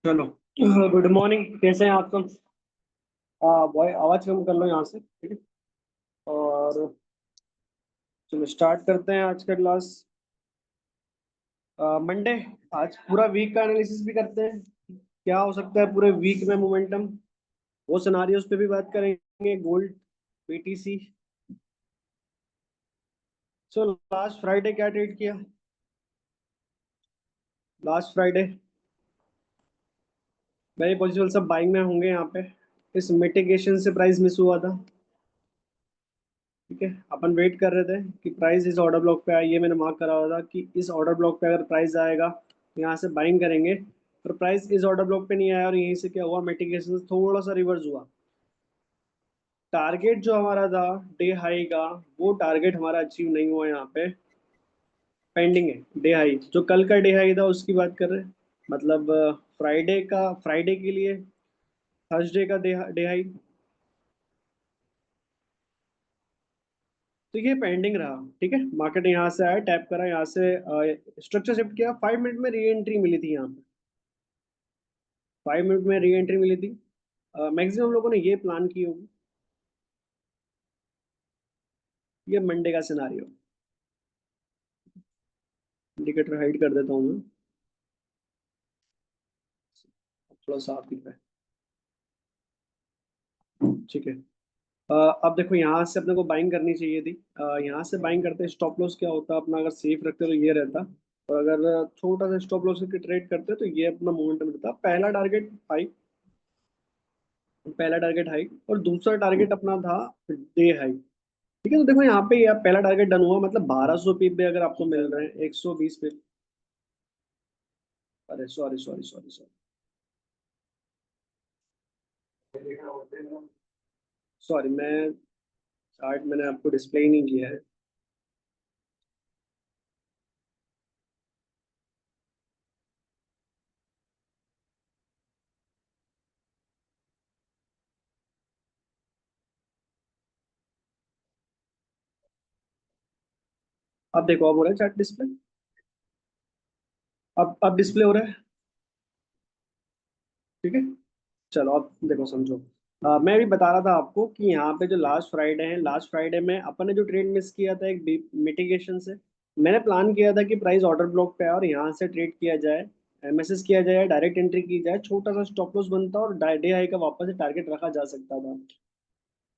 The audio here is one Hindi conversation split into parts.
चलो। गुड मॉर्निंग, कैसे हैं आप सब? बॉय, आवाज कम कर लो यहाँ से, ठीक है? और चलो स्टार्ट करते हैं आज का क्लास। मंडे। आज पूरा वीक का एनालिसिस भी करते हैं। क्या हो सकता है पूरे वीक में मोमेंटम, वो सिनारियोज पे भी बात करेंगे। Gold, BTC. So last Friday क्या ट्रेड किया? लास्ट फ्राइडे मेरे पॉजिटिव सब बाइंग में होंगे यहाँ पे। इस मिटिगेशन से प्राइस मिस हुआ था। ठीक है, अपन वेट कर रहे थे कि प्राइस इस ऑर्डर ब्लॉक पे आए। ये मैंने मार्क करा हुआ था कि इस ऑर्डर ब्लॉक पे अगर प्राइस आएगा तो यहाँ से बाइंग करेंगे। पर प्राइस इस ऑर्डर ब्लॉक पे नहीं आया और यहीं से क्या हुआ, मिटिगेशन से थोड़ा सा रिवर्स हुआ। टारगेट जो हमारा था डे हाई का, वो टारगेट हमारा अचीव नहीं हुआ यहाँ पे। पेंडिंग है डे हाई, जो कल का डे हाई था उसकी बात कर रहे हैं। मतलब फ्राइडे के लिए थर्सडे का डे हाई। तो ये पेंडिंग रहा। ठीक है, मार्केट यहाँ से आया, टैप करा, यहाँ से स्ट्रक्चर शिफ्ट किया, 5 मिनट में री एंट्री मिली थी यहाँ पे। 5 मिनट में री एंट्री मिली थी। मैक्सिमम लोगों ने ये प्लान की होगी। ये मंडे का सिनारियो। इंडिकेटर हाइड कर देता हूँ मैं, थोड़ा साफ दिख रहा है। ठीक है। अब देखो, यहाँ से अपने को बाइंग करनी चाहिए थी। यहाँ से बाइंग करते स्टॉप लॉस क्या होता अपना, अगर सेफ रखते तो ये रहता। और अगर छोटा सा स्टॉप लॉस करके ट्रेड करते तो ये अपना मोमेंटम रहता। पहला टारगेट हाई और दूसरा टारगेट अपना था डे हाई। ठीक है, तो देखो यहाँ पे यार पहला टारगेट डन हुआ, मतलब 1200 पिप पे अगर आपको मिल रहे हैं 120 पिप। अरे sorry sorry sorry sorry. Sorry, मैं चार्ट मैंने आपको डिस्प्ले ही नहीं किया है। अब देखो, अब हो रहा है चार्ट डिस्प्ले। अब डिस्प्ले हो रहा है। ठीक है। चलो अब देखो, समझो। मैं भी बता रहा था आपको कि यहाँ पे जो लास्ट फ्राइडे है, लास्ट फ्राइडे में अपन ने जो ट्रेड मिस किया था एक मिटिगेशन से। मैंने प्लान किया था कि प्राइस ऑर्डर ब्लॉक पे आए और यहाँ से ट्रेड किया जाए, एमएसएस किया जाए, डायरेक्ट एंट्री की जाए, छोटा सा स्टॉप लॉस बनता और डे हाई का वापस से टारगेट रखा जा सकता था।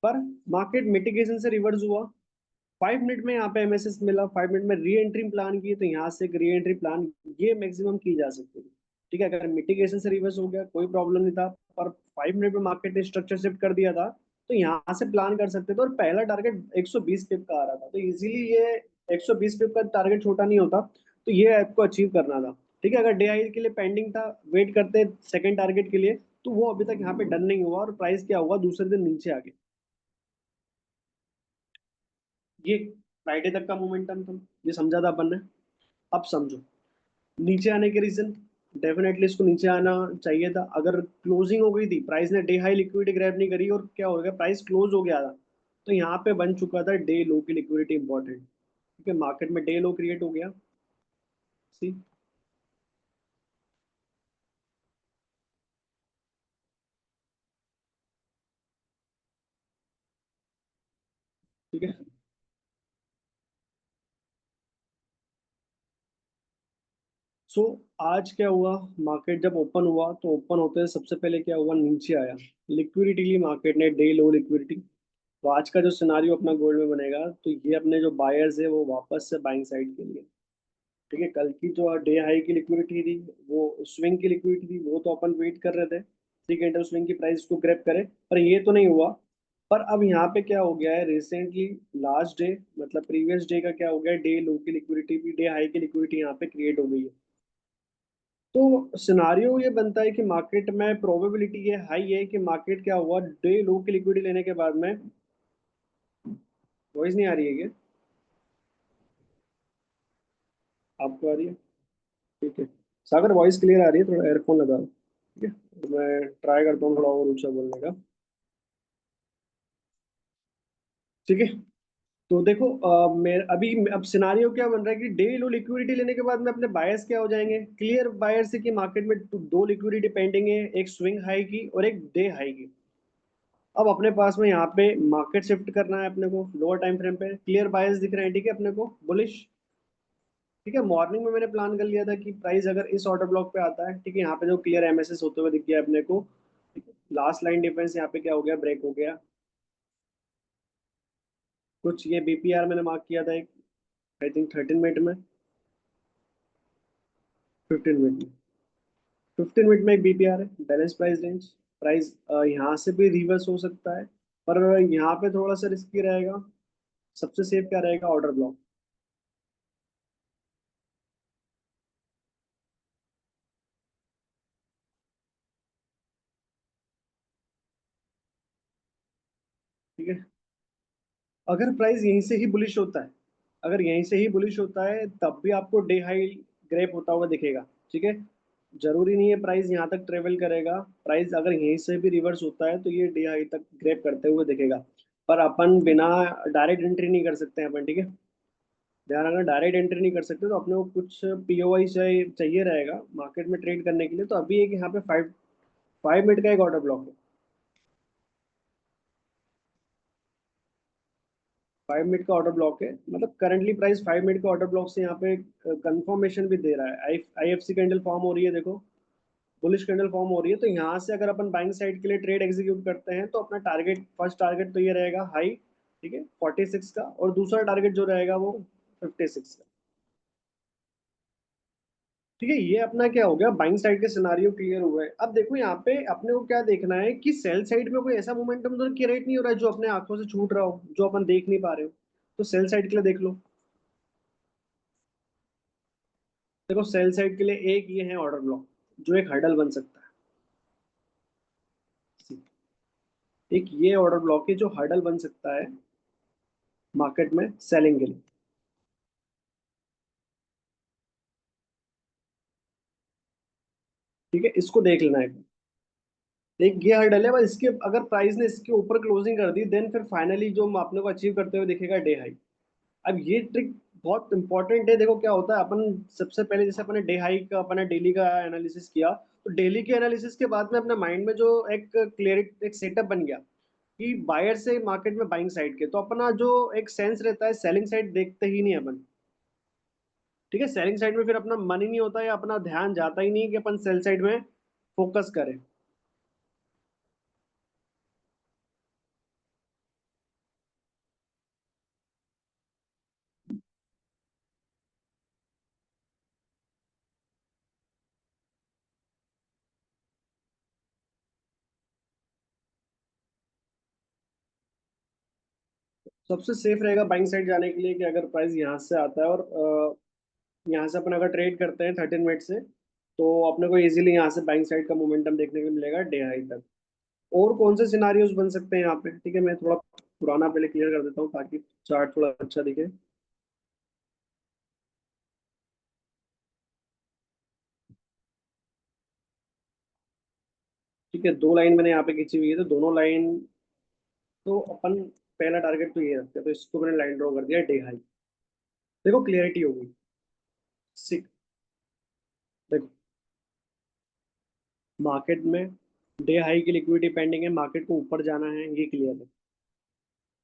पर मार्केट मिटिगेशन से रिवर्स हुआ। 5 मिनट में यहाँ पे एमएसएस मिला, 5 मिनट में री एंट्री प्लान की, तो यहाँ से एक री एंट्री प्लान ये मैक्सिमम की जा सकती है। ठीक है, अगर मिटिगेशन से रिवर्स हो गया कोई प्रॉब्लम नहीं था। पर 5 मिनट में मार्केट ने स्ट्रक्चर शिफ्ट कर दिया था, तो यहाँ से प्लान कर सकते थे। और पहला टारगेट 120 पिप का आ रहा था, तो इजीली ये 120 पिप का टारगेट छोटा नहीं होता। तो ये आपको अचीव करना था। ठीक है, अगर डे आई के लिए पेंडिंग था, वेट करते सेकंड टारगेट के लिए, तो वो अभी तक यहाँ पे डन नहीं हुआ और प्राइस क्या हुआ, दूसरे दिन नीचे आ गया। ये फ्राइडे तक का मोमेंटम था, ये समझा था अपन ने। अब समझो नीचे आने के रीजन। डेफिनेटली इसको नीचे आना चाहिए था। अगर क्लोजिंग हो गई थी, प्राइस ने डे हाई लिक्विडिटी ग्रैब नहीं करी और क्या हो गया, प्राइस क्लोज हो गया था, तो यहाँ पे बन चुका था डे लो की लिक्विडिटी इंपॉर्टेंट। ठीक है, मार्केट में डे लो क्रिएट हो गया। सी। ठीक है। सो आज क्या हुआ, मार्केट जब ओपन हुआ तो ओपन होते हैं सबसे पहले क्या हुआ, नीचे आया। लिक्विडिटी ली मार्केट ने, डे लो लिक्विडिटी। तो आज का जो सिनारियो अपना गोल्ड में बनेगा, तो ये अपने जो बायर्स है वो वापस से बाइंग साइड के लिए। ठीक है, कल की जो डे हाई की लिक्विडिटी थी, वो स्विंग की लिक्विडिटी थी, वो तो अपन वेट कर रहे थे 3 घंटे स्विंग की प्राइस को ग्रैब करे, पर ये तो नहीं हुआ। पर अब यहाँ पे क्या हो गया है रिसेंटली, लास्ट डे मतलब प्रीवियस डे का क्या हो गया, डे लो की लिक्विडिटी भी डे हाई की लिक्विडिटी यहाँ पे क्रिएट हो गई है। तो सिनारियो ये बनता है कि मार्केट में प्रोबेबिलिटी ये हाई है कि मार्केट क्या हुआ, डे लो की लिक्विडिटी लेने के बाद में। वॉइस नहीं आ रही है क्या? आपको आ रही है? ठीक है। सागर, वॉइस क्लियर आ रही है? थोड़ा एयरफोन लगा लो। ठीक है, तो मैं ट्राई करता हूँ थोड़ा और ऊंचा बोलने का। ठीक है। तो देखो मेरे अभी अब सिनारियो क्या बन रहा है कि डे लो लिक्विडिटी लेने के बाद में अपने बायर्स क्या हो जाएंगे, क्लियर बायर्स है कि मार्केट में दो लिक्विडिटी पेंडिंग है, एक स्विंग हाई की और एक डे हाई की। अब अपने पास में यहाँ पे मार्केट शिफ्ट करना है अपने को लोअर टाइम फ्रेम पे, क्लियर बायर्स दिख रहे हैं, ठीक है अपने को बुलिश। ठीक है, मॉर्निंग में मैंने प्लान कर लिया था कि प्राइस अगर इस ऑर्डर ब्लॉक पे आता है, ठीक है, यहाँ पे जो क्लियर एमएसएस होते हुए दिख गया अपने को, लास्ट लाइन डिफेंस यहाँ पे क्या हो गया, ब्रेक हो गया। कुछ ये बीपीआर मैंने मार्क किया था एक, आई थिंक 13 मिनट में, 15 मिनट में, 15 मिनट में एक बीपीआर है, बैलेंस प्राइस रेंज। प्राइस यहाँ से भी रिवर्स हो सकता है, पर यहाँ पे थोड़ा सा रिस्की रहेगा। सबसे सेफ क्या रहेगा, ऑर्डर ब्लॉक। ठीक है, अगर प्राइस यहीं से ही बुलिश होता है, अगर यहीं से ही बुलिश होता है तब भी आपको डे हाई ग्रेप होता हुआ दिखेगा। ठीक है, जरूरी नहीं है प्राइस यहाँ तक ट्रेवल करेगा, प्राइस अगर यहीं से भी रिवर्स होता है तो ये डे हाई तक ग्रेप करते हुए दिखेगा। पर अपन बिना डायरेक्ट एंट्री नहीं कर सकते हैं अपन, ठीक है, ध्यान रखना, डायरेक्ट एंट्री नहीं कर सकते, तो अपने को कुछ पीओआई चाहिए चाहिए रहेगा मार्केट में ट्रेड करने के लिए। तो अभी एक यहाँ पे 5 5 मिनट का एक ऑर्डर ब्लॉक है, 5 मिनट का ऑर्डर ब्लॉक है, मतलब करंटली प्राइस 5 मिनट का ऑर्डर ब्लॉक से यहाँ पे कंफर्मेशन भी दे रहा है। आईएफसी कैंडल फॉर्म हो रही है देखो, बुलिश कैंडल फॉर्म हो रही है, तो यहाँ से अगर अपन बाइंग साइड के लिए ट्रेड एग्जीक्यूट करते हैं तो अपना टारगेट, फर्स्ट टारगेट तो ये रहेगा हाई, ठीक है 46 का, और दूसरा टारगेट जो रहेगा वो 56 का। ठीक है, ये अपना क्या हो गया, बाइंग साइड के सिनारियो क्लियर हुए। अब देखो यहाँ पे अपने को क्या देखना है कि सेल साइड में कोई ऐसा मोमेंटम तो क्रिएट नहीं हो रहा है जो अपने आंखों से छूट रहा हो, जो अपन देख नहीं पा रहे हो। तो सेल साइड के लिए देख लो, देखो सेल साइड के लिए एक ये है ऑर्डर ब्लॉक जो एक हर्डल बन सकता है, एक ये ऑर्डर ब्लॉक है जो हर्डल बन सकता है मार्केट में सेलिंग के लिए। ठीक है, इसको देख लेना है, एक ये हर्डल है बस, इसके अगर प्राइस ने इसके ऊपर क्लोजिंग कर दी देन फिर फाइनली जो हम अपने को अचीव करते हुए दिखेगा डे हाई। अब ये ट्रिक बहुत इंपॉर्टेंट है, देखो क्या होता है, अपन सबसे पहले जैसे अपने डे हाई का अपने डेली का एनालिसिस किया, तो डेली के एनालिसिस के बाद में अपने माइंड में जो एक क्लियर एक सेटअप बन गया कि बायर से मार्केट में बाइंग साइड के, तो अपना जो एक सेंस रहता है सेलिंग साइड देखते ही नहीं अपन। ठीक है, सेलिंग साइड में फिर अपना मन ही नहीं होता या अपना ध्यान जाता ही नहीं कि अपन सेल साइड में फोकस करें। सबसे सेफ रहेगा बाइंग साइड जाने के लिए कि अगर प्राइस यहाँ से आता है और यहाँ से अपन अगर ट्रेड करते हैं 13 मिनट से, तो अपने को इजीली यहाँ से बाइंग साइड का मोमेंटम देखने को मिलेगा डे हाई तक। और कौन से सिनारियोज बन सकते हैं यहाँ पे, ठीक है, मैं थोड़ा पुराना पहले क्लियर कर देता हूँ ताकि चार्ट थोड़ा अच्छा दिखे। ठीक है, दो लाइन मैंने यहाँ पे खींची हुई है, तो दोनों लाइन, तो अपन पहला टारगेट तो ये रखते हैं, तो इसको मैंने लाइन ड्रॉ कर दिया डे हाई। देखो क्लियरिटी होगी, सिक, देखो मार्केट में डे हाई की लिक्विडिटी पेंडिंग है, मार्केट को ऊपर जाना है, ये क्लियर है।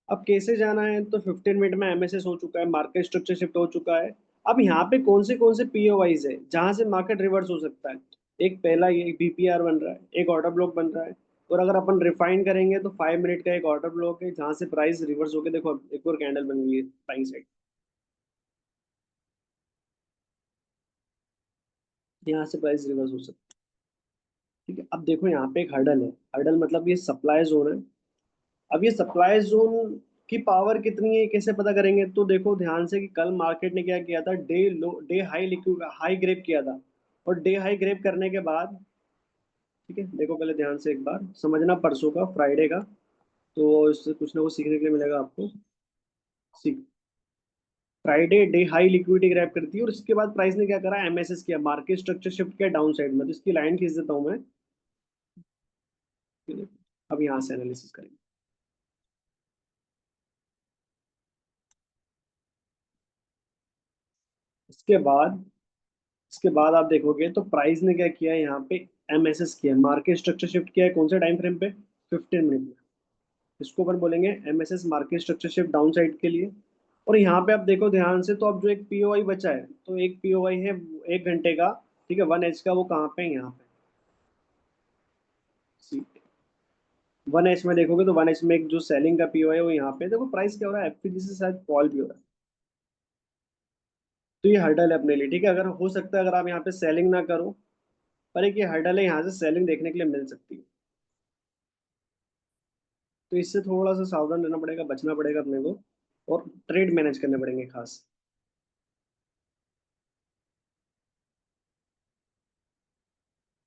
अब कैसे जाना है, तो 15 मिनट में एमएसएस हो चुका है, मार्केट स्ट्रक्चर शिफ्ट हो चुका है। अब यहाँ पे कौन से पीओवाइज है जहां से मार्केट रिवर्स हो सकता है, एक पहला ये बीपीआर बन रहा है, एक ऑर्डर ब्लॉक बन रहा है, और अगर अपन रिफाइन करेंगे तो 5 मिनट का एक ऑर्डर ब्लॉक है जहां से प्राइस रिवर्स होकर देखो एक और कैंडल बन गई है बाइंग साइड, यहाँ से प्राइस रिवर्स हो सकता है। ठीक है, अब देखो यहाँ पे एक हर्डल है, हर्डल मतलब ये सप्लाई जोन है। अब ये सप्लाई जोन की पावर कितनी है कैसे पता करेंगे, तो देखो ध्यान से कि कल मार्केट ने क्या किया था, day low day high liquid high grab किया था, और डे हाई ग्रेप करने के बाद, ठीक है देखो पहले ध्यान से एक बार समझना, परसों का फ्राइडे का, तो इससे कुछ ना कुछ सीखने के लिए मिलेगा आपको। सीख, Friday day high liquidity grab करती है और इसके बाद प्राइस ने क्या करा, एमएसएस किया, मार्केट स्ट्रक्चर शिफ्ट किया डाउन साइड में, तो इसकी लाइन खींच देता हूँ मैं। ये देखो, अब यहाँ से एनालिसिस करेंगे। इसके बाद आप देखोगे तो प्राइस ने क्या किया है यहाँ पे, एमएसएस किया है, मार्केट स्ट्रक्चर शिफ्ट किया है। कौन से टाइम फ्रेम पे? 15 मिनट में। इसको अपन बोलेंगे MSS market structure shift down side के लिए। और यहाँ पे आप देखो ध्यान से, तो अब जो एक पीओआई बचा है, तो एक पीओआई है 1 घंटे का, ठीक है, 1 एच का, वो कहाँ पे है? यहाँ पे 1 एच में देखोगे तो 1 एच में एक जो सेलिंग का पीओ है वो यहाँ पे देखो। प्राइस क्या हो रहा है, एफपीजी से शायद कॉल भी हो रहा है। तो ये हर्डल है अपने लिए, ठीक है। अगर हो सकता है अगर आप यहाँ पे सेलिंग ना करो, पर एक ये हर्डल है, यहाँ से सेलिंग देखने के लिए मिल सकती है। तो इससे थोड़ा सा सावधान रहना पड़ेगा, बचना पड़ेगा अपने को, और ट्रेड मैनेज करने पड़ेंगे खास।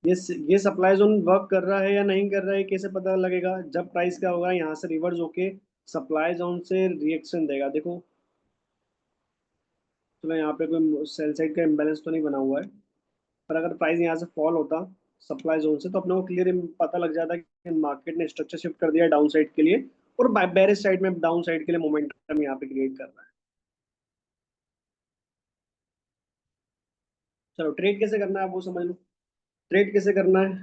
ये ये सप्लाई जोन वर्क कर रहा है या नहीं कर रहा है, कैसे पता लगेगा? जब प्राइस क्या होगा, यहाँ से रिवर्स होके सप्लाई जोन से रिएक्शन देगा। देखो, चलो यहाँ पे कोई सेल साइड का इम्बेलेंस तो नहीं बना हुआ है, पर अगर प्राइस यहाँ से फॉल होता सप्लाई जोन से, तो अपने को क्लियर पता लग जाता कि मार्केट ने स्ट्रक्चर शिफ्ट कर दिया डाउन साइड के लिए, और बेरिश साइड में डाउन साइड के लिए मोमेंटम यहाँ पे क्रिएट कर रहा है। चलो ट्रेड कैसे करना है आप वो समझ लो। ट्रेड कैसे करना है,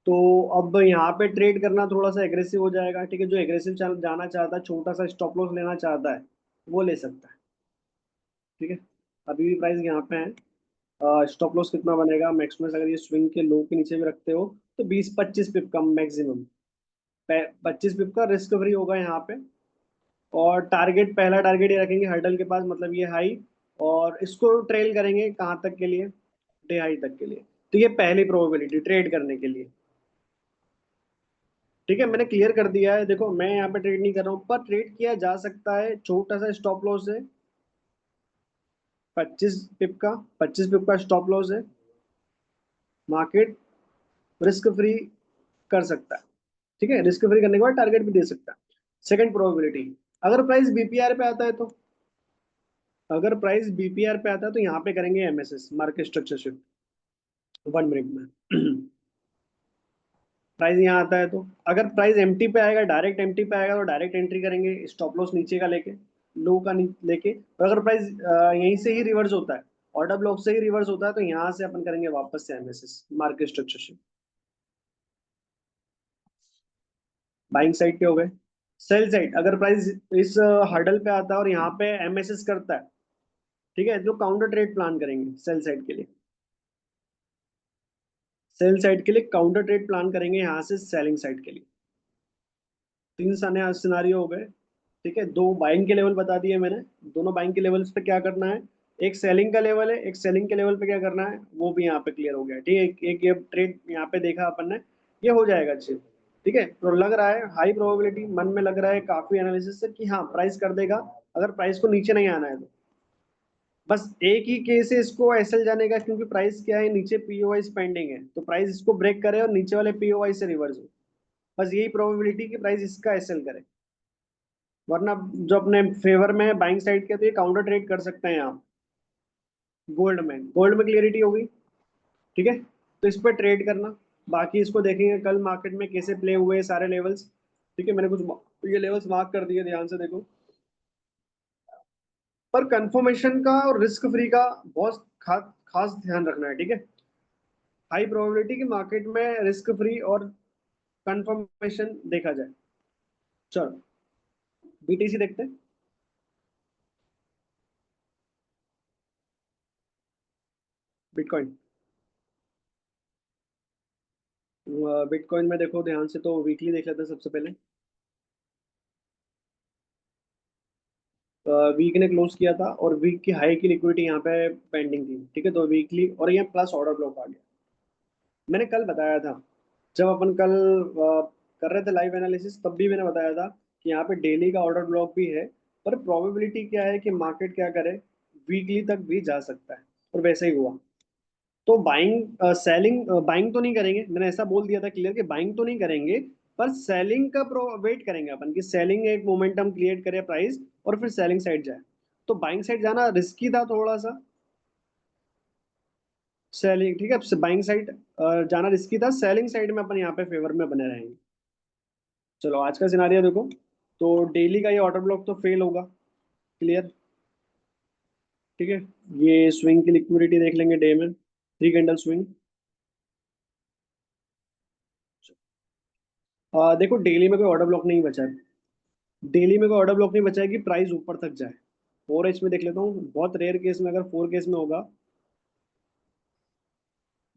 तो अब यहाँ पे ट्रेड करना थोड़ा सा एग्रेसिव हो जाएगा, ठीक है। जो एग्रेसिव जाना चाहता है, छोटा सा स्टॉप लॉस लेना चाहता है, वो ले सकता है, ठीक है। अभी भी प्राइस यहाँ पे है। स्टॉप लॉस कितना बनेगा मैक्सिमम, अगर ये स्विंग के लो के नीचे भी रखते हो तो 20-25 पिप का मैक्सिमम, 25 पिप का रिस्क फ्री होगा यहाँ पे। और टारगेट, पहला टारगेट ये रखेंगे हर्डल के पास, मतलब ये हाई, और इसको ट्रेल करेंगे कहाँ तक के लिए? डे हाई तक के लिए। तो ये पहली प्रोबेबिलिटी ट्रेड करने के लिए, ठीक है। मैंने क्लियर कर दिया है, देखो मैं यहाँ पे ट्रेड नहीं कर रहा हूँ, पर ट्रेड किया जा सकता है। छोटा सा स्टॉप लॉस है 25 पिप का, 25 पिप का स्टॉप लॉस है। मार्केट रिस्क फ्री कर सकता है, ठीक है। रिस्क फ्री करने के बाद टारगेट भी दे सकता है। सेकंड प्रोबेबिलिटी, अगर प्राइस बीपीआर पे आता है तो, अगर प्राइस बीपीआर पे आता है तो यहाँ पे करेंगे MSS market structure shift 1 minute में। प्राइस यहाँ आता है तो, अगर प्राइस एमटी पे आएगा, डायरेक्ट एमटी पे आएगा, तो डायरेक्ट एंट्री करेंगे स्टॉप लॉस नीचे का लेके, लो का लेके। और अगर प्राइस यहीं से ही रिवर्स होता है, ऑर्डर ब्लॉक से ही रिवर्स होता है, तो यहाँ से अपन करेंगे वापस से MSS market structure shift. Buying side पे हो गए। सेल साइड, अगर प्राइस इस हर्डल पे आता है और यहाँ पे एमएसएस करता है, ठीक है, तो काउंटर ट्रेड प्लान करेंगे सेल साइड के लिए। सेल साइड के लिए काउंटर ट्रेड प्लान करेंगे यहाँ से सेलिंग साइड के लिए। तीन सिनारियो हो गए, ठीक है। दो बाइंग के लेवल बता दिए मैंने, दोनों बाइंग के लेवल्स पे क्या करना है। एक सेलिंग का लेवल है, एक सेलिंग के लेवल पे क्या करना है, वो भी यहाँ पे क्लियर हो गया, ठीक है। एक ये ट्रेड यहाँ पे देखा अपन ने, ये हो जाएगा अच्छे, ठीक है। तो लग रहा है हाई प्रोबेबिलिटी, मन में लग रहा है काफी एनालिसिस से, कि हाँ प्राइस कर देगा, अगर प्राइस को नीचे नहीं आना है तो। बस एक ही केस है इसको एसएल जाने का, क्योंकि प्राइस क्या है, नीचे पीओवाई पेंडिंग है, तो प्राइस इसको ब्रेक करे और नीचे वाले पीओवाई से रिवर्स हो। बस यही प्रोबेबिलिटी कि प्राइस इसका एसएल करे, वरना जो अपने फेवर में है बाइंग साइड के, तो ये काउंटर ट्रेड कर सकते हैं आप। गोल्ड में क्लियरिटी होगी, ठीक है। तो इस पर ट्रेड करना, बाकी इसको देखेंगे कल मार्केट में कैसे प्ले हुए सारे लेवल्स, ठीक है। मैंने कुछ ये लेवल्स मार्क कर दिए, ध्यान से देखो। पर कंफर्मेशन का और रिस्क फ्री का बहुत खास ध्यान रखना है, ठीक है। हाई प्रोबेबिलिटी कि मार्केट में रिस्क फ्री और कंफर्मेशन देखा जाए। चलो बीटीसी देखते हैं। बिटकॉइन, बिटकॉइन में देखो ध्यान से, तो वीकली देख लेते हैं सबसे पहले। वीक ने क्लोज किया था और वीक की हाई की लिक्विडिटी यहाँ पे पेंडिंग थी, ठीक है। तो वीकली और ये प्लस ऑर्डर ब्लॉक आ गया। मैंने कल बताया था, जब अपन कल कर रहे थे लाइव एनालिसिस, तब भी मैंने बताया था कि यहाँ पे डेली का ऑर्डर ब्लॉक भी है, पर प्रोबेबिलिटी क्या है कि मार्केट क्या करे, वीकली तक भी जा सकता है, और वैसे ही हुआ। तो बाइंग सेलिंग, बाइंग तो नहीं करेंगे, मैंने ऐसा बोल दिया था क्लियर कि बाइंग तो नहीं करेंगे, पर सेलिंग का प्रो वेट करेंगे अपन, कि सेलिंग एक मोमेंटम क्रिएट करे प्राइस, और फिर सेलिंग साइड जाए। तो बाइंग साइड जाना रिस्की था थोड़ा सा, सेलिंग, ठीक है। बाइंग साइड जाना रिस्की था, सेलिंग साइड में अपन यहाँ पे फेवर में बने रहेंगे। चलो आज का सिनारियो देखो, तो डेली का ये ऑर्डर ब्लॉक तो फेल होगा, क्लियर। ठीक है। ये स्विंग की लिक्विडिटी देख लेंगे डे में, 3 कैंडल स्विंग। देखो डेली में कोई ऑर्डर ब्लॉक नहीं बचा है। डेली में कोई ऑर्डर ब्लॉक नहीं बचा है कि प्राइस ऊपर तक जाए। 4H में देख लेता हूँ, बहुत रेयर केस में, अगर 4 केस में होगा,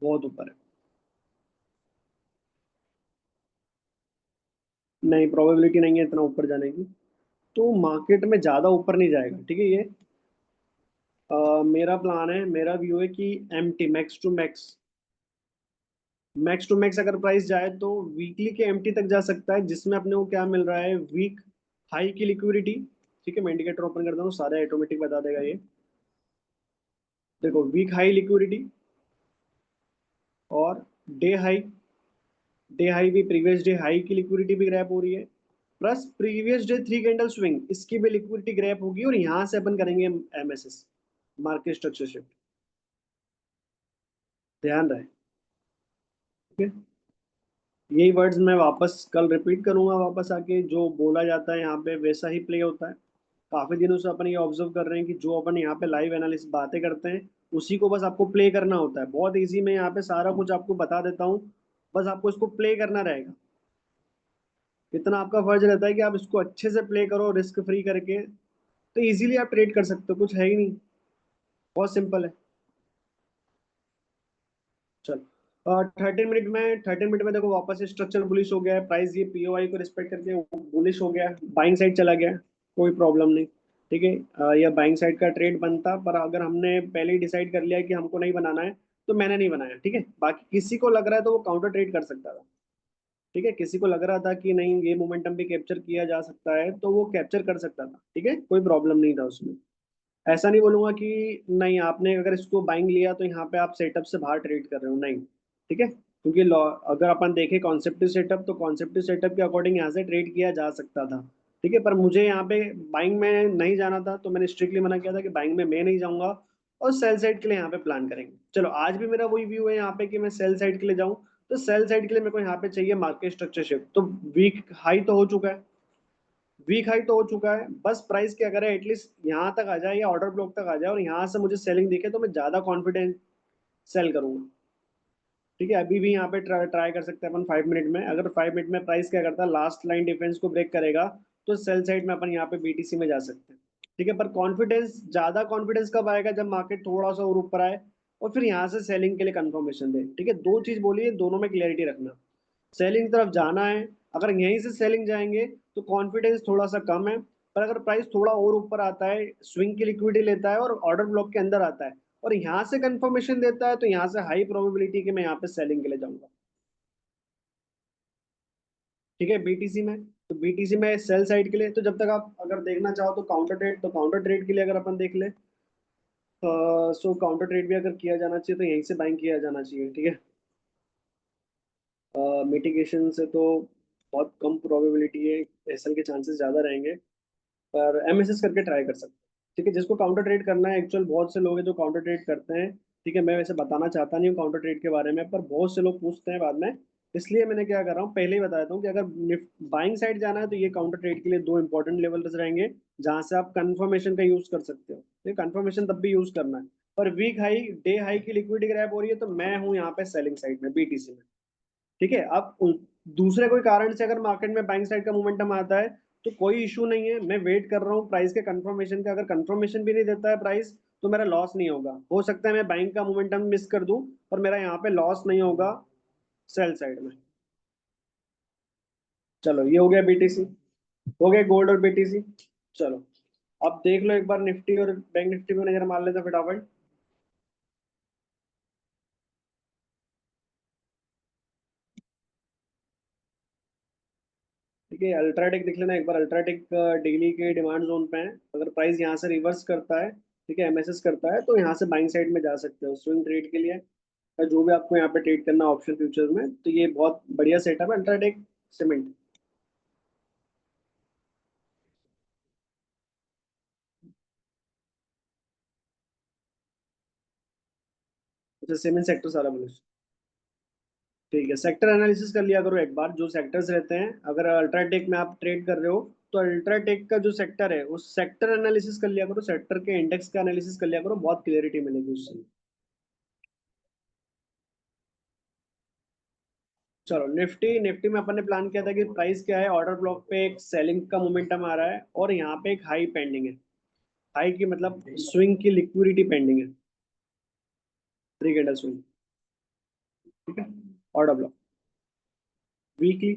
बहुत ऊपर है। नहीं, प्रोबेबिलिटी नहीं है इतना ऊपर जाने की। तो मार्केट में ज्यादा ऊपर नहीं जाएगा, ठीक है ये। मेरा प्लान है, मेरा व्यू है कि एमटी, max to max, max to max अगर प्राइस जाए तो वीकली के एमटी तक जा सकता है, जिसमें अपने को क्या मिल रहा है, वीक हाई की लिक्विडिटी। ठीक है, मैं इंडिकेटर ओपन करता हूँ, सारे ऑटोमेटिक बता देगा ये। देखो, वीक हाई लिक्विडिटी और डे हाई। डे हाई भी, प्रीवियस डे हाई की लिक्विडिटी भी ग्रैप हो रही है, plus previous day 3 candle swing, इसकी भी लिक्विडिटी ग्रैप होगी, और यहाँ से अपन करेंगे एमएसएस, मार्केट स्ट्रक्चर शिफ्ट। ध्यान रहे। ठीक है। यही वर्ड्स मैं वापस कल रिपीट करूंगा, वापस आके जो बोला जाता है यहाँ पे वैसा ही प्ले होता है। काफी दिनों से अपन ये ऑब्जर्व कर रहे हैं कि जो अपन यहाँ पे लाइव एनालिसिस बातें करते हैं, उसी को बस आपको प्ले करना होता है। बहुत इजी, मैं यहाँ पे सारा कुछ आपको बता देता हूँ, बस आपको इसको प्ले करना रहेगा। इतना आपका फर्ज रहता है कि आप इसको अच्छे से प्ले करो, रिस्क फ्री करके, तो इजीली आप ट्रेड कर सकते हो, कुछ है ही नहीं, बहुत सिंपल है। चल, 13 मिनट में देखो वापस स्ट्रक्चर बुलिश हो गया है, प्राइस ये पीओआई को रिस्पेक्ट करके बुलिश हो गया, बाइंग साइड चला गया, कोई प्रॉब्लम नहीं। ठीक है। यह बाइंग साइड का ट्रेड बनता, पर अगर हमने पहले ही डिसाइड कर लिया कि हमको नहीं बनाना है, तो मैंने नहीं बनाया। ठीक है, बाकी किसी को लग रहा है तो वो काउंटर ट्रेड कर सकता था। ठीक है, किसी को लग रहा था कि नहीं ये मोमेंटम भी कैप्चर किया जा सकता है, तो वो कैप्चर कर सकता था। ठीक है, कोई प्रॉब्लम नहीं था उसमें। ऐसा नहीं बोलूंगा कि नहीं, आपने अगर इसको बाइंग लिया तो यहाँ पे आप सेटअप से बाहर ट्रेड कर रहे हो, नहीं। ठीक है, क्योंकि अगर अपन देखें कॉन्सेप्टिव सेटअप, तो कॉन्सेप्टिव सेटअप के अकॉर्डिंग यहाँ से ट्रेड किया जा सकता था। ठीक है, पर मुझे यहाँ पे बाइंग में नहीं जाना था, तो मैंने स्ट्रिक्टली मना किया था कि बाइंग में मैं नहीं जाऊंगा, और सेल साइड के लिए यहाँ पे प्लान करेंगे। चलो, आज भी मेरा वही व्यू है यहाँ पे कि मैं सेल साइड के लिए जाऊँ। तो सेल साइड के लिए मेरे को यहाँ पे चाहिए मार्केट स्ट्रक्चर शिफ्ट। तो वीक हाई तो हो चुका है, वीक हाई तो हो चुका है, बस प्राइस क्या करे, एटलीस्ट यहाँ तक आ जाए या ऑर्डर ब्लॉक तक आ जाए, और यहाँ से मुझे सेलिंग दिखे तो मैं ज्यादा कॉन्फिडेंट सेल करूंगा। ठीक है, अभी भी यहाँ पे ट्राई कर सकते हैं अपन 5 मिनट में। अगर 5 मिनट में प्राइस क्या करता है, लास्ट लाइन डिफेंस को ब्रेक करेगा, तो सेल साइड में अपन यहाँ पे बीटीसी में जा सकते हैं। ठीक है, पर कॉन्फिडेंस, ज्यादा कॉन्फिडेंस कब आएगा, जब मार्केट थोड़ा सा और ऊपर आए, और फिर यहाँ से सेलिंग के लिए कंफर्मेशन दे। ठीक है, दो चीज बोली है, दोनों में क्लैरिटी रखना। सेलिंग की तरफ जाना है, अगर यहीं से सेलिंग जाएंगे तो कॉन्फिडेंस थोड़ा सा कम है, पर अगर प्राइस थोड़ा और ऊपर आता है, स्विंग की लिक्विडिटी लेता है और ऑर्डर ब्लॉक के अंदर आता है, और यहाँ से कंफर्मेशन देता है, तो यहाँ से हाई प्रोबेबिलिटी कि मैं यहाँ पे सेलिंग के लिए जाऊंगा। ठीक है, बीटीसी में, तो बीटीसी में सेल साइड के लिए, तो जब तक आप अगर देखना चाहो तो काउंटर ट्रेड, तो काउंटर ट्रेड के लिए अगर अपन देख ले, सो काउंटर ट्रेड भी अगर किया जाना चाहिए तो यहीं से बाइंग किया जाना चाहिए। ठीक है, मिटिगेशन से तो बहुत कम प्रोबेबिलिटी है, एसएल के चांसेस ज़्यादा रहेंगे, पर एमएसएस करके ट्राई कर सकते हैं। ठीक है, जिसको काउंटर ट्रेड करना है, एक्चुअल बहुत से लोग हैं जो काउंटर ट्रेड करते हैं। ठीक है, मैं वैसे बताना चाहता नहीं हूँ काउंटर ट्रेड के बारे में, पर बहुत से लोग पूछते हैं बाद में, इसलिए मैंने क्या कर रहा हूँ, पहले ही बता देता हूँ कि अगर बाइंग साइड जाना है तो ये काउंटर ट्रेड के लिए दो इंपॉर्टेंट लेवल्स रहेंगे, जहां से आप कंफर्मेशन का यूज कर सकते हो। ये कंफर्मेशन तब भी यूज करना है। पर वीक हाई, डे हाई की लिक्विडिटी ग्रैब हो रही है, तो मैं हूँ यहाँ पे सेलिंग साइड में, बीटीसी में। ठीक है, अब दूसरे कोई कारण से अगर मार्केट में बाइंग साइड का मोमेंटम आता है, तो कोई इशू नहीं है, मैं वेट कर रहा हूँ प्राइस के कंफर्मेशन का। अगर कंफर्मेशन भी नहीं देता है प्राइस, तो मेरा लॉस नहीं होगा। हो सकता है मैं बाइंग का मोमेंटम मिस कर दूं, पर मेरा यहाँ पे लॉस नहीं होगा सेल साइड में। चलो, ये हो गया बीटीसी, हो गया गोल्ड और बीटीसी। चलो, अब देख लो एक बार निफ्टी और बैंक निफ्टी में नजर मार लेते हैं फटाफट। ठीक है, अल्ट्राटेक देख लेना एक बार। अल्ट्राटेक डेली के डिमांड जोन पे है, अगर प्राइस यहाँ से रिवर्स करता है, ठीक है, एमएसएस करता है, तो यहाँ से बाइंग साइड में जा सकते हो स्विंग ट्रेड के लिए, या जो भी आपको यहाँ पे ट्रेड करना ऑप्शन फ्यूचर्स में, तो ये बहुत बढ़िया सेटअप है अल्ट्राटेक सीमेंट। अच्छा, सीमेंट सेक्टर सारा बोलो। ठीक है, सेक्टर एनालिसिस कर लिया करो एक बार, जो सेक्टर्स रहते हैं, अगर अल्ट्राटेक में आप ट्रेड कर रहे हो, तो अल्ट्राटेक का जो सेक्टर है उस सेक्टर एनालिसिस कर लिया करो, सेक्टर के इंडेक्स का एनालिसिस कर लिया करो, बहुत क्लियरिटी मिलेगी उससे। चलो निफ्टी, निफ्टी में अपन ने प्लान किया था कि प्राइस क्या है, ऑर्डर ब्लॉक पे एक सेलिंग का मोमेंटम आ रहा है और यहाँ पे एक हाई पेंडिंग है। हाई की मतलब स्विंग की लिक्विडिटी पेंडिंग है, 3 कैंडल स्विंग। ठीक है, order block weekly,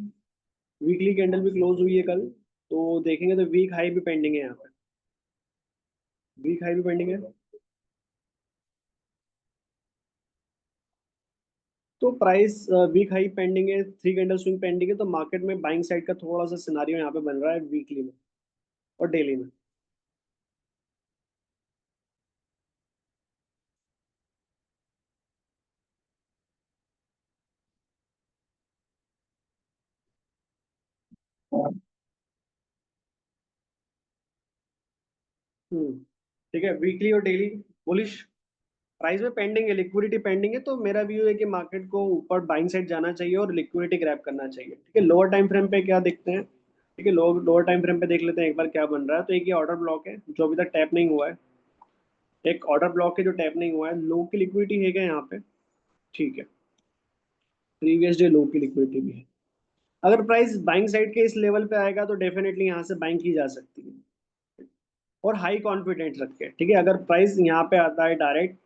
weekly candle भी क्लोज हुई है कल, तो देखेंगे तो वीक हाई भी पेंडिंग है यहाँ पे, वीक हाई भी पेंडिंग है। तो प्राइस वीक हाई पेंडिंग है, 3 कैंडल स्विंग पेंडिंग है, तो मार्केट में बाइंग साइड का थोड़ा सा सिनारियो यहाँ पे बन रहा है वीकली में और डेली में। हम्म, ठीक है, वीकली और डेली बुलिश। प्राइस में पेंडिंग है, लिक्विडिटी पेंडिंग है, तो मेरा व्यू है कि मार्केट को ऊपर बाइंग साइड जाना चाहिए और लिक्विडिटी ग्रैब करना चाहिए। ठीक है, लोअर टाइम फ्रेम पे क्या देखते हैं, ठीक है, लोअर लोअर टाइम फ्रेम पे देख लेते हैं एक बार क्या बन रहा है। तो एक ये ऑर्डर ब्लॉक है जो अभी तक टैप नहीं हुआ है, एक ऑर्डर ब्लॉक है जो टैप नहीं हुआ है, लो की लिक्विडिटी है क्या यहाँ पे। ठीक है, प्रीवियस डे लो की लिक्विडिटी भी है। अगर प्राइस बाइंग साइड के इस लेवल पे आएगा तो डेफिनेटली यहाँ से बाइंग की जा सकती है और हाई कॉन्फिडेंस रख के। ठीक है, अगर प्राइस यहाँ पे आता है डायरेक्ट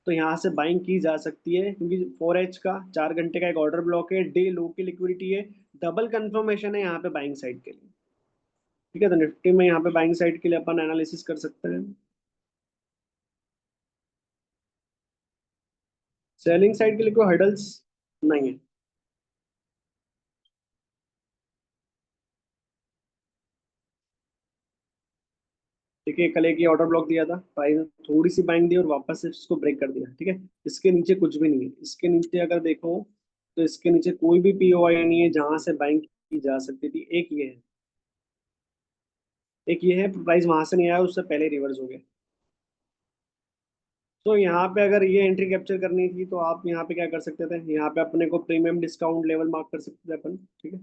तो यहाँ से बाइंग की जा सकती है, क्योंकि 4H का 4 घंटे का एक ऑर्डर ब्लॉक है, डे लो की लिक्विडिटी है, डबल कंफर्मेशन है यहाँ पे बाइंग साइड के लिए। ठीक है, तो निफ्टी में यहाँ पे बाइंग साइड के लिए अपन एनालिसिस कर सकते हैं। सेलिंग साइड के लिए कोई हर्डल्स नहीं है। ठीक है, कल एक ही ऑर्डर ब्लॉक दिया था, प्राइस थोड़ी सी बाइंग दी और वापस से इसको ब्रेक कर दिया। ठीक है, इसके नीचे कुछ भी नहीं है, इसके नीचे अगर देखो तो इसके नीचे कोई भी पीओआई नहीं है जहां से बाइंग की जा सकती थी। एक ये है, एक ये है, प्राइस वहां से नहीं आया, उससे पहले रिवर्स हो गया। तो यहाँ पे अगर ये एंट्री कैप्चर करनी थी तो आप यहाँ पे क्या कर सकते थे, यहाँ पे अपने को प्रीमियम डिस्काउंट लेवल मार्क कर सकते थे अपन। ठीक है,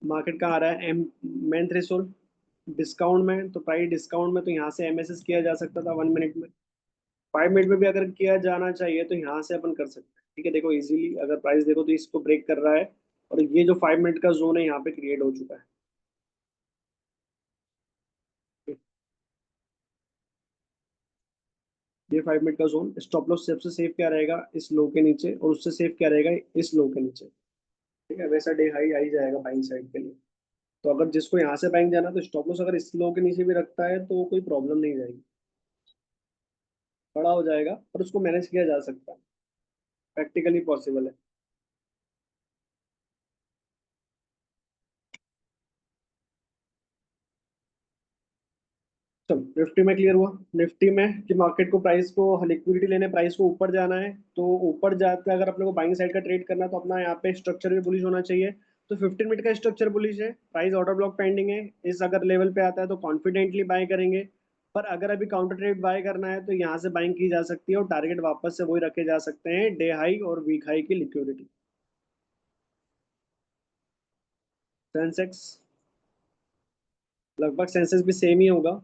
मार्केट का आ रहा है एम मेन थ्रेशोल्ड डिस्काउंट में, तो प्राइस डिस्काउंट में तो यहाँ से एमएसएस किया जा सकता था 1 मिनट में। 5 मिनट में भी अगर किया जाना चाहिए तो यहाँ से अपन कर सकते हैं। ठीक है, देखो इजीली अगर प्राइस देखो तो इसको ब्रेक कर रहा है और ये जो 5 मिनट का जोन है यहाँ पे क्रिएट हो चुका है। ये 5 मिनट का जोन, स्टॉप लॉस सबसे सेफ क्या रहेगा, इस लो के नीचे, और उससे सेफ क्या रहेगा, इस लो के नीचे। ठीक है, वैसा डे हाई आई जाएगा बाइंग साइड के लिए। तो अगर जिसको यहाँ से बाइंग जाना तो स्टॉप लॉस अगर इस लो के नीचे भी रखता है तो कोई प्रॉब्लम नहीं जाएगी, बड़ा हो जाएगा पर उसको मैनेज किया जा सकता है, प्रैक्टिकली पॉसिबल है। चलो निफ्टी में क्लियर हुआ। निफ्टी में कि मार्केट को प्राइस को लिक्विडिटी लेने, प्राइस को ऊपर जाना है, तो ऊपर जाकर अगर अपने को बाइंग साइड का ट्रेड करना है तो अपना यहाँ पे स्ट्रक्चर भी बुलिश होना चाहिए। तो 15 मिनट का स्ट्रक्चर बुलिश है, प्राइस ऑर्डर ब्लॉक पेंडिंग है, इस अगर लेवल पे आता है तो कॉन्फिडेंटली बाय करेंगे। पर अगर अभी काउंटर ट्रेड बाय करना है तो यहाँ से बाइंग की जा सकती है और टारगेट वापस से वही रखे जा सकते हैं, डे हाई और वीक हाई की लिक्विडिटी। सेंसेक्स, लगभग सेंसेक्स भी सेम ही होगा।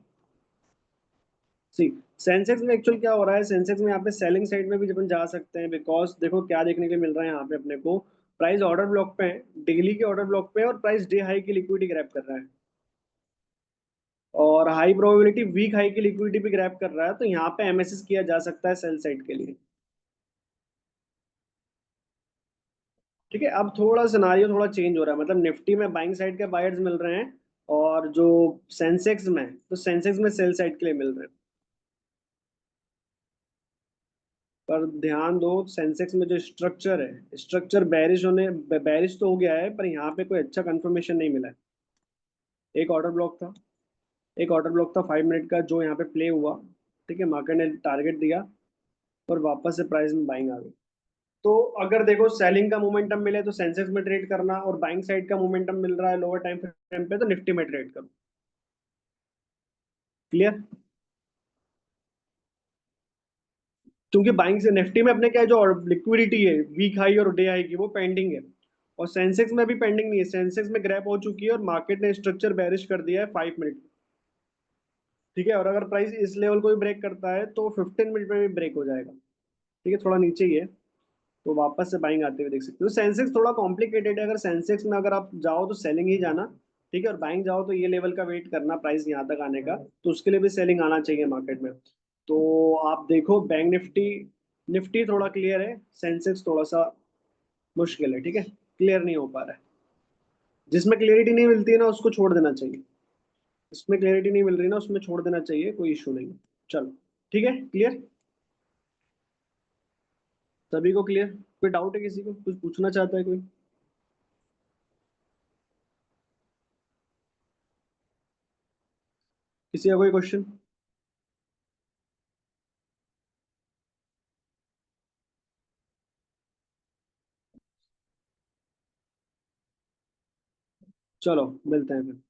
सी, सेंसेक्स में एक्चुअल क्या हो रहा है, सेंसेक्स में यहाँ पे सेलिंग साइड में भी अपन जा सकते हैं, बिकॉज देखो क्या देखने के लिए मिल रहा है यहाँ पे अपने को, प्राइस ऑर्डर ब्लॉक पे है, डेली के ऑर्डर ब्लॉक पे है, और प्राइस डे हाई की लिक्विडिटी ग्रैब कर रहा है और हाई प्रोबेबिलिटी वीक हाई की लिक्विडिटी भी ग्रैब कर रहा है, तो यहाँ पे एमएसएस किया जा सकता है सेल साइड के लिए। ठीक है, अब थोड़ा सिनारियो थोड़ा चेंज हो रहा है, मतलब निफ्टी में बाइंग साइड के बायर्स मिल रहे हैं और जो सेंसेक्स में, तो सेंसेक्स में सेल साइड के लिए मिल रहे हैं। पर ध्यान दो सेंसेक्स में जो स्ट्रक्चर है, स्ट्रक्चर बैरिश होने, बैरिश तो हो गया है पर यहाँ पे कोई अच्छा कंफर्मेशन नहीं मिला है। एक ऑर्डर ब्लॉक था, एक ऑर्डर ब्लॉक था 5 मिनट का जो यहाँ पे प्ले हुआ। ठीक है, मार्केट ने टारगेट दिया और वापस से प्राइस में बाइंग आ गई। तो अगर देखो सेलिंग का मोमेंटम मिले तो सेंसेक्स में ट्रेड करना, और बाइंग साइड का मोमेंटम मिल रहा है लोअर टाइम फ्रेम पे तो निफ्टी में ट्रेड करो। क्लियर। क्योंकि बाइंग से निफ्टी में अपने क्या है, जो लिक्विडिटी है वीक हाई और डे हाई की वो पेंडिंग है। और सेंसेक्स में भी पेंडिंग नहीं है, सेंसेक्स में ग्रैप हो चुकी है और मार्केट ने स्ट्रक्चर बेरिश कर दिया है 5 मिनट। ठीक है, और अगर प्राइस इस लेवल को भी ब्रेक करता है तो 15 मिनट में भी ब्रेक हो जाएगा। ठीक है, थोड़ा नीचे ही है, तो वापस से बाइंग आते हुए देख सकते हो। सेंसेक्स थोड़ा कॉम्प्लिकेटेड है, अगर सेंसेक्स में अगर आप जाओ तो सेलिंग ही जाना। ठीक है, और बाइंग जाओ तो ये लेवल का वेट करना प्राइस यहाँ तक आने का, तो उसके लिए भी सेलिंग आना चाहिए मार्केट में। तो आप देखो बैंक निफ्टी, निफ्टी थोड़ा क्लियर है, सेंसेक्स थोड़ा सा मुश्किल है। ठीक है, क्लियर नहीं हो पा रहा है। जिसमें क्लियरिटी नहीं मिलती है ना उसको छोड़ देना चाहिए, जिसमें क्लियरिटी नहीं मिल रही ना उसमें छोड़ देना चाहिए, कोई इशू नहीं है। चलो, ठीक है, क्लियर, सभी को क्लियर। कोई डाउट है, किसी को कुछ पूछना चाहता है कोई? किसी का कोई क्वेश्चन? चलो, मिलते हैं फिर।